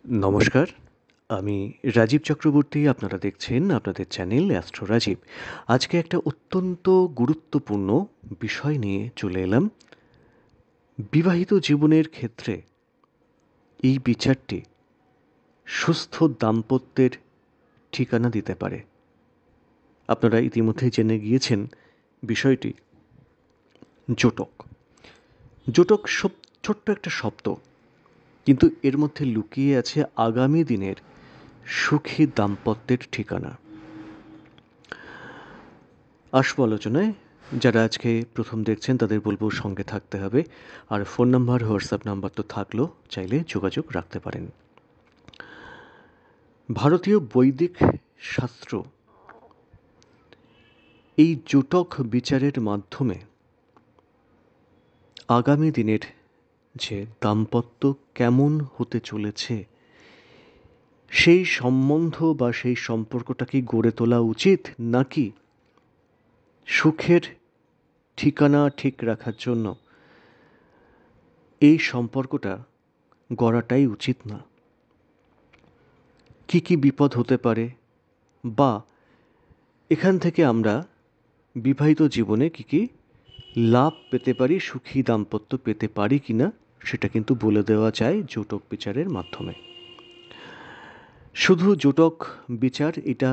নমস্কার, আমি রাজীব চক্রবর্তী। আপনারা দেখছেন আপনাদের চ্যানেল অ্যাস্ট্রো রাজীব। আজকে একটা অত্যন্ত গুরুত্বপূর্ণ বিষয় নিয়ে চলে এলাম। বিবাহিত জীবনের ক্ষেত্রে এই বিচারটি সুস্থ দাম্পত্যের ঠিকানা দিতে পারে। আপনারা ইতিমধ্যেই জেনে গিয়েছেন বিষয়টি। জোটক। জোটক ছোট্ট একটা শব্দ, কিন্তু এর মধ্যে লুকিয়ে আছে আগামী দিনের সুখী দাম্পত্যের ঠিকানা। আসবো আলোচনায়। যারা আজকে প্রথম দেখছেন তাদের বলবো সঙ্গে থাকতে হবে, আর ফোন নাম্বার হোয়াটসঅ্যাপ নাম্বার তো থাকলো, চাইলে যোগাযোগ রাখতে পারেন। ভারতীয় বৈদিক শাস্ত্র এই জোটক বিচারের মাধ্যমে আগামী দিনের যে দাম্পত্য কেমন হতে চলেছে সেই সম্বন্ধ বা সেই সম্পর্কটাকে গড়ে তোলা উচিত, নাকি সুখের ঠিকানা ঠিক রাখার জন্য এই সম্পর্কটা গড়াটাই উচিত না। কি কি বিপদ হতে পারে, বা এখান থেকে আমরা বিবাহিত জীবনে কি কি লাভ পেতে পারি, সুখী দাম্পত্য পেতে পারি কিনা, সেটা কিন্তু বলে দেওয়া যায় জোটক বিচারের মাধ্যমে। শুধু জোটক বিচার এটা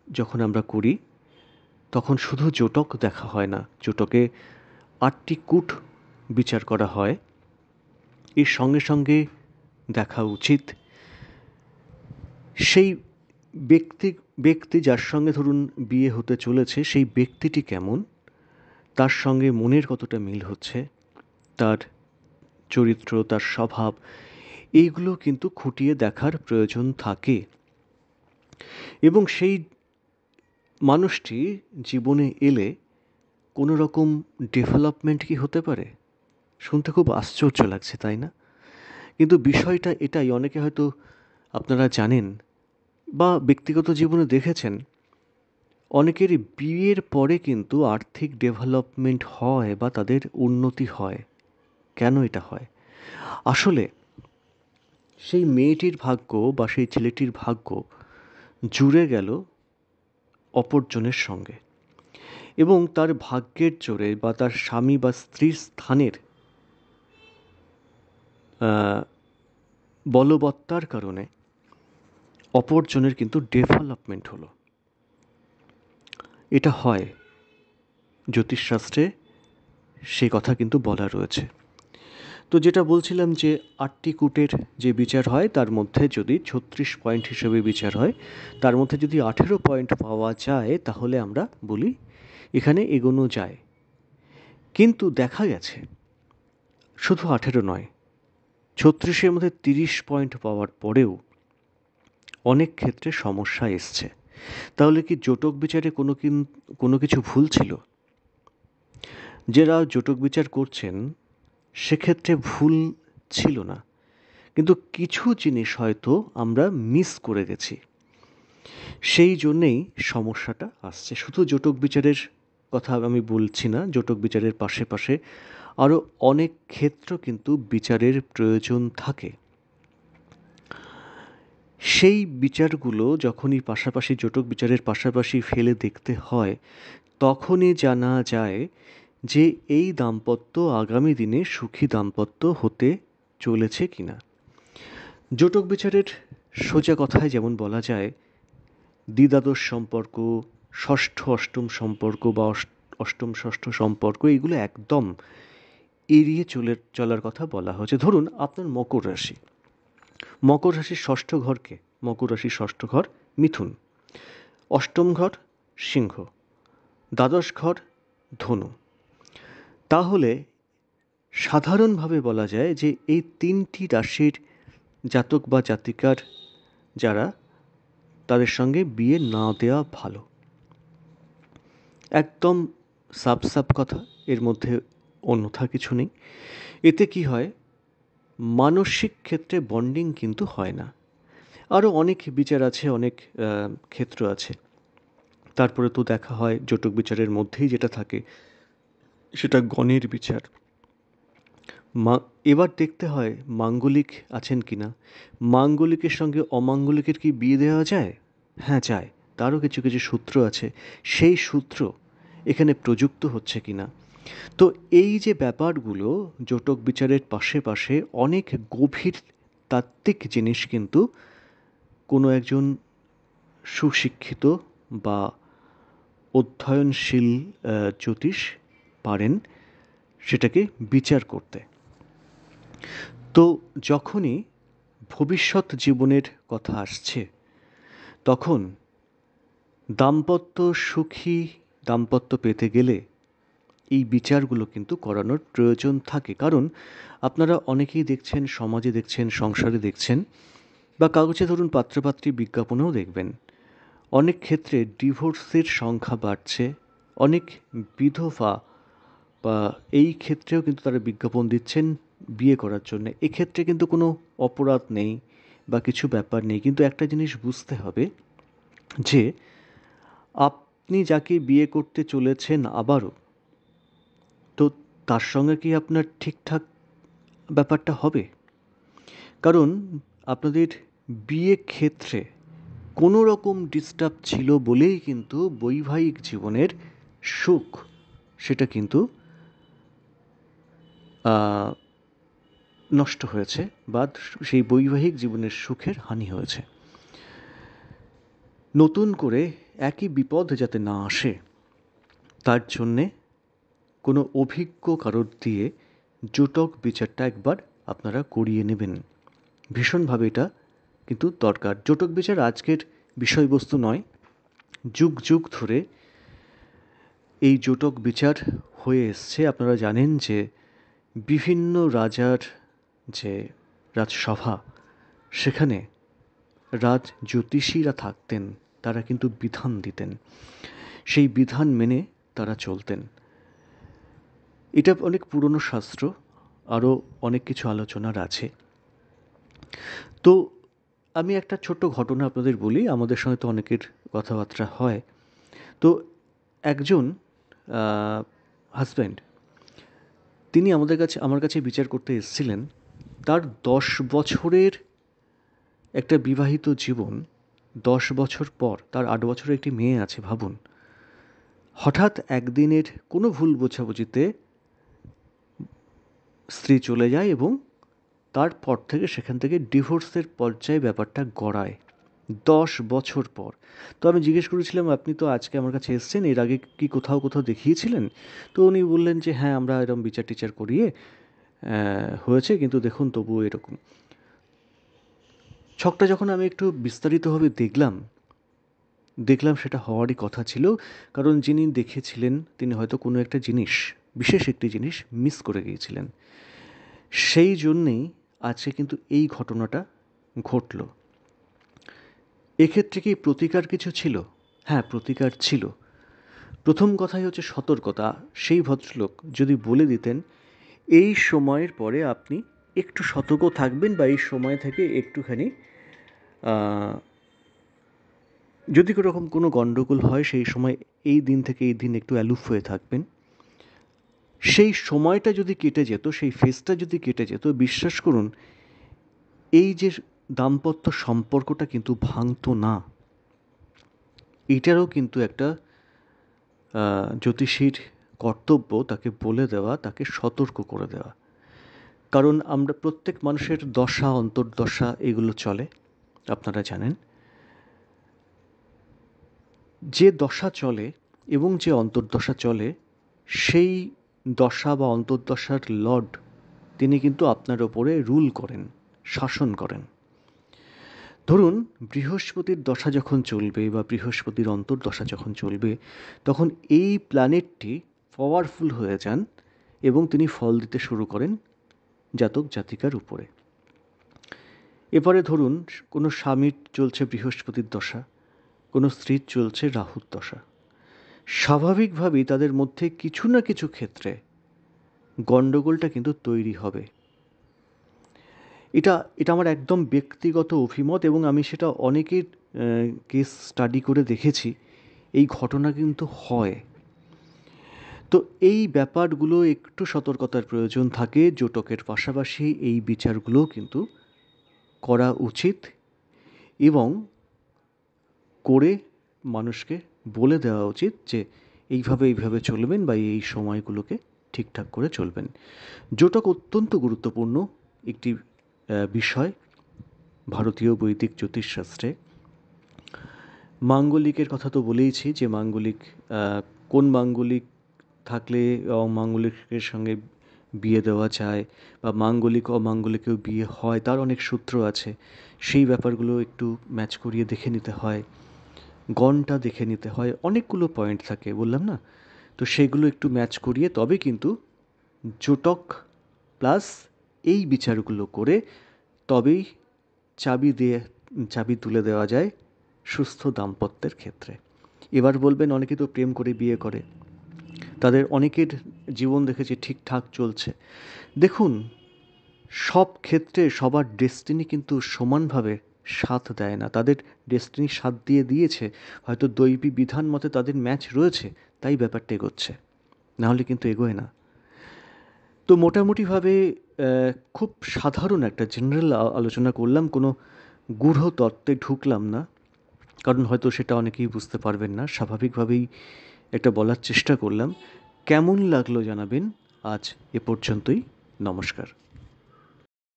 যখন আমরা করি তখন শুধু জোটক দেখা হয় না, জোটকে 8টি কূট বিচার করা হয়। এর সঙ্গে সঙ্গে দেখা উচিত সেই ব্যক্তি ব্যক্তি যার সঙ্গে ধরুন বিয়ে হতে চলেছে, সেই ব্যক্তিটি কেমন, তার সঙ্গে মনের কতটা মিল হচ্ছে, তার চরিত্র, তার স্বভাব, এইগুলো কিন্তু খুঁটিয়ে দেখার প্রয়োজন থাকে। এবং সেই মানুষটি জীবনে এলে কোনো রকম ডেভেলপমেন্ট কি হতে পারে? শুনতে খুব আশ্চর্য লাগছে, তাই না? কিন্তু বিষয়টা এটাই, অনেকে হয়তো আপনারা জানেন বা ব্যক্তিগত জীবনে দেখেছেন, অনেকেরই বিয়ের পরে কিন্তু আর্থিক ডেভেলপমেন্ট হয় বা তাদের উন্নতি হয়। কেন এটা হয়? আসলে সেই মেয়েটির ভাগ্য বা সেই ছেলেটির ভাগ্য জুড়ে গেল অপরজনের সঙ্গে, এবং তার ভাগ্যের জোরে বা তার স্বামী বা স্ত্রীর স্থানের বলবত্তার কারণে অপরজনের কিন্তু ডেভেলপমেন্ট হলো। এটা হয়, জ্যোতিষশাস্ত্রে সে কথা কিন্তু বলা রয়েছে। তো যেটা বলছিলাম যে 8টি কূটের যে বিচার হয় তার মধ্যে যদি 36 পয়েন্ট হিসেবে বিচার হয়, তার মধ্যে যদি 18 পয়েন্ট পাওয়া যায় তাহলে আমরা বলি এখানে এগোনো যায়। কিন্তু দেখা গেছে শুধু 18 নয়, 36-এর মধ্যে 30 পয়েন্ট পাওয়ার পরেও অনেক ক্ষেত্রে সমস্যা এসছে। তাহলে কি জোটক বিচারে কোনো কিছু ভুল ছিল? যারা জোটক বিচার করছেন সেক্ষেত্রে ভুল ছিল না, কিন্তু কিছু জিনিস হয়তো আমরা মিস করে গেছি, সেই জন্যেই সমস্যাটা আসছে। শুধু জোটক বিচারের কথা আমি বলছি না, জোটক বিচারের পাশে পাশে আরও অনেক ক্ষেত্র কিন্তু বিচারের প্রয়োজন থাকে। সেই বিচারগুলো যখনই পাশাপাশি জোটক বিচারের পাশাপাশি ফেলে দেখতে হয়, তখনই জানা যায় যে এই দাম্পত্য আগামী দিনে সুখী দাম্পত্য হতে চলেছে কিনা। জোটক বিচারের সোজা কথায় যেমন বলা যায়, দ্বিধাদশ সম্পর্ক, ষষ্ঠ অষ্টম সম্পর্ক বা অষ্টম ষষ্ঠ সম্পর্ক, এগুলো একদম এড়িয়ে চলার কথা বলা হয়েছে। ধরুন আপনার মকর রাশি, মকর রাশির ষষ্ঠ ঘরকে, মকর রাশির ষষ্ঠ ঘর মিথুন, অষ্টম ঘর সিংহ, দ্বাদশ ঘর ধনু। তাহলে সাধারণভাবে বলা যায় যে এই 3টি রাশির জাতক বা জাতিকার যারা, তাদের সঙ্গে বিয়ে না দেওয়া ভালো। একদম সাব কথা, এর মধ্যে অন্যথা কিছু নেই। এতে কি হয়, মানসিক ক্ষেত্রে বন্ডিং কিন্তু হয় না। আরও অনেক বিচার আছে, অনেক ক্ষেত্র আছে। তারপরে তো দেখা হয় জোটক বিচারের মধ্যেই যেটা থাকে সেটা গণের বিচার। মা এবার দেখতে হয় মাঙ্গলিক আছেন কিনা। মাঙ্গলিকের সঙ্গে অমাঙ্গলিকের কি বিয়ে দেওয়া যায়? হ্যাঁ, যায়। তারও কিছু কিছু সূত্র আছে। সেই সূত্র এখানে প্রযুক্ত হচ্ছে কিনা। তো এই যে ব্যাপারগুলো জটক বিচারের পাশে পাশে অনেক গভীর তাত্ত্বিক জিনিস কিন্তু কোনো একজন সুশিক্ষিত বা অধ্যয়নশীল জ্যোতিষ পারেন সেটাকে বিচার করতে। তো যখনই ভবিষ্যৎ জীবনের কথা আসছে তখন দাম্পত্য সুখী দাম্পত্য পেতে গেলে এই বিচারগুলো কিন্তু করানোর প্রয়োজন থাকে। কারণ আপনারা অনেকেই দেখছেন, সমাজে দেখছেন, সংসারে দেখছেন, বা কাগজে ধরুন পাত্রপাত্রী বিজ্ঞাপনেও দেখবেন, অনেক ক্ষেত্রে ডিভোর্সের সংখ্যা বাড়ছে। অনেক বিধবা বা এই ক্ষেত্রেও কিন্তু তারা বিজ্ঞাপন দিচ্ছেন বিয়ে করার জন্য। এক্ষেত্রে কিন্তু কোনো অপরাধ নেই বা কিছু ব্যাপার নেই, কিন্তু একটা জিনিস বুঝতে হবে যে আপনি যাকে বিয়ে করতে চলেছেন আবারও, তো তার সঙ্গে কি আপনার ঠিকঠাক ব্যাপারটা হবে? কারণ আপনাদের বিয়ে ক্ষেত্রে কোনো রকম ডিস্টার্ব ছিল বলেই কিন্তু বৈবাহিক জীবনের সুখ সেটা কিন্তু নষ্ট হয়েছে, বা সেই বৈবাহিক জীবনের সুখের হানি হয়েছে। নতুন করে একই বিপদ যাতে না আসে তার জন্যে কোনো অভিজ্ঞ কারোর দিয়ে জটক বিচারটা একবার আপনারা করিয়ে নেবেন। ভীষণভাবে এটা কিন্তু দরকার। জটক বিচার আজকের বিষয়বস্তু নয়, যুগ যুগ ধরে এই জটক বিচার হয়ে এসছে। আপনারা জানেন যে বিভিন্ন রাজার যে রাজসভা, সেখানে রাজ জ্যোতিষীরা থাকতেন, তারা কিন্তু বিধান দিতেন, সেই বিধান মেনে তারা চলতেন। এটা অনেক পুরনো শাস্ত্র, আরও অনেক কিছু আলোচনার আছে। তো আমি একটা ছোট্ট ঘটনা আপনাদের বলি, আমাদের সঙ্গে তো অনেকের কথাবার্তা হয়। তো একজন হাজব্যান্ড, তিনি আমার কাছে বিচার করতে এসেছিলেন। তার 10 বছরের একটা বিবাহিত জীবন, 10 বছর পর তার 8 বছরের একটি মেয়ে আছে, ভাবুন। হঠাৎ একদিনের কোনো ভুল বোঝাবুঝিতে স্ত্রী চলে যায় এবং তারপর থেকে সেখান থেকে ডিভোর্সের পর্যায়ে ব্যাপারটা গড়ায় 10 বছর পর। তো আমি জিজ্ঞেস করেছিলাম, আপনি তো আজকে আমার কাছে এসছেন, এর আগে কি কোথাও কোথাও দেখিয়েছিলেন? তো উনি বললেন যে হ্যাঁ, আমরা এরকম বিচার টিচার করিয়ে হয়েছে, কিন্তু দেখুন তবুও এরকম। ছকটা যখন আমি একটু বিস্তারিতভাবে দেখলাম সেটা হওয়ারই কথা ছিল। কারণ যিনি দেখেছিলেন তিনি হয়তো কোনো একটা জিনিস, বিশেষ একটি জিনিস মিস করে গিয়েছিলেন। সেই জন্যেই আজকে কিন্তু এই ঘটনাটা ঘটল। এক্ষেত্রে কি প্রতিকার কিছু ছিল? হ্যাঁ, প্রতিকার ছিল। প্রথম কথাই হচ্ছে সতর্কতা। সেই ভদ্রলোক যদি বলে দিতেন এই সময়ের পরে আপনি একটু সতর্ক থাকবেন, বা এই সময় থেকে একটুখানি যদি কোনোরকম কোনো গণ্ডগোল হয় সেই সময় এই দিন থেকে এই দিন একটু অ্যালুফ হয়ে থাকবেন, সেই সময়টা যদি কেটে যেত, সেই ফেজটা যদি কেটে যেত, বিশ্বাস করুন এই যে দাম্পত্য সম্পর্কটা কিন্তু ভাঙতো না। এটারও কিন্তু একটা জ্যোতিষীর কর্তব্য তাকে বলে দেওয়া, তাকে সতর্ক করে দেওয়া। কারণ আমরা প্রত্যেক মানুষের দশা অন্তর্দশা এগুলো চলে, আপনারা জানেন। যে দশা চলে এবং যে অন্তর্দশা চলে, সেই দশা বা অন্তর্দশার লর্ড তিনি কিন্তু আপনার ওপরে রুল করেন, শাসন করেন। ধরুন বৃহস্পতির দশা যখন চলবে বা বৃহস্পতির অন্তর্দশা যখন চলবে, তখন এই প্ল্যানেটটি পাওয়ারফুল হয়ে যান এবং তিনি ফল দিতে শুরু করেন জাতক জাতিকার উপরে। এবারে ধরুন কোনো স্বামীর চলছে বৃহস্পতির দশা, কোনো স্ত্রীর চলছে রাহুর দশা। স্বাভাবিকভাবেই তাদের মধ্যে কিছু না কিছু ক্ষেত্রে গণ্ডগোলটা কিন্তু তৈরি হবে। এটা এটা আমার একদম ব্যক্তিগত অভিমত, এবং আমি সেটা অনেকের কেস স্টাডি করে দেখেছি। এই ঘটনা কিন্তু হয়। তো এই ব্যাপারগুলো একটু সতর্কতার প্রয়োজন থাকে। জোটকের পাশাপাশি এই বিচারগুলোও কিন্তু করা উচিত এবং করে মানুষকে বলে দেওয়া উচিত যে এইভাবে চলবেন বা এই সময়গুলোকে ঠিকঠাক করে চলবেন। জোটক অত্যন্ত গুরুত্বপূর্ণ একটি বিষয় ভারতীয় বৈদিক জ্যোতিষশাস্ত্রে। মাঙ্গলিকের কথা তো বলেইছি যে মাঙ্গলিক কোন মাঙ্গলিক থাকলে অমাঙ্গলিকের সঙ্গে বিয়ে দেওয়া যায় বা মাঙ্গলিক অমাঙ্গলিকেও বিয়ে হয়, তার অনেক সূত্র আছে। সেই ব্যাপারগুলো একটু ম্যাচ করিয়ে দেখে নিতে হয়, গণটা দেখে নিতে হয়, অনেকগুলো পয়েন্ট থাকে বললাম না? তো সেগুলো একটু ম্যাচ করিয়ে তবে কিন্তু জোটক প্লাস এই বিচারগুলো করে তবেই চাবি তুলে দেওয়া যায় সুস্থ দাম্পত্যের ক্ষেত্রে। এবার বলবেন অনেকে তো প্রেম করে বিয়ে করে, তাদের অনেকের জীবন দেখেছি ঠিকঠাক চলছে। দেখুন, সব ক্ষেত্রে সবার ডেস্টিনি কিন্তু সমানভাবে সাথ দেয় না। তাদের ডেস্টিনি সাথ দিয়েছে, হয়তো দৈবী বিধান মতে তাদের ম্যাচ রয়েছে, তাই ব্যাপারটা এগোচ্ছে, নাহলে কিন্তু এগোয় না। তো মোটামুটিভাবে খুব সাধারণ একটা জেনারেল আলোচনা করলাম, কোনো গূঢ় তত্ত্বে ঢুকলাম না, কারণ হয়তো সেটা অনেকেই বুঝতে পারবেন না। স্বাভাবিকভাবেই একটা বলার চেষ্টা করলাম। কেমন লাগলো জানাবেন। আজ এ পর্যন্তই। নমস্কার।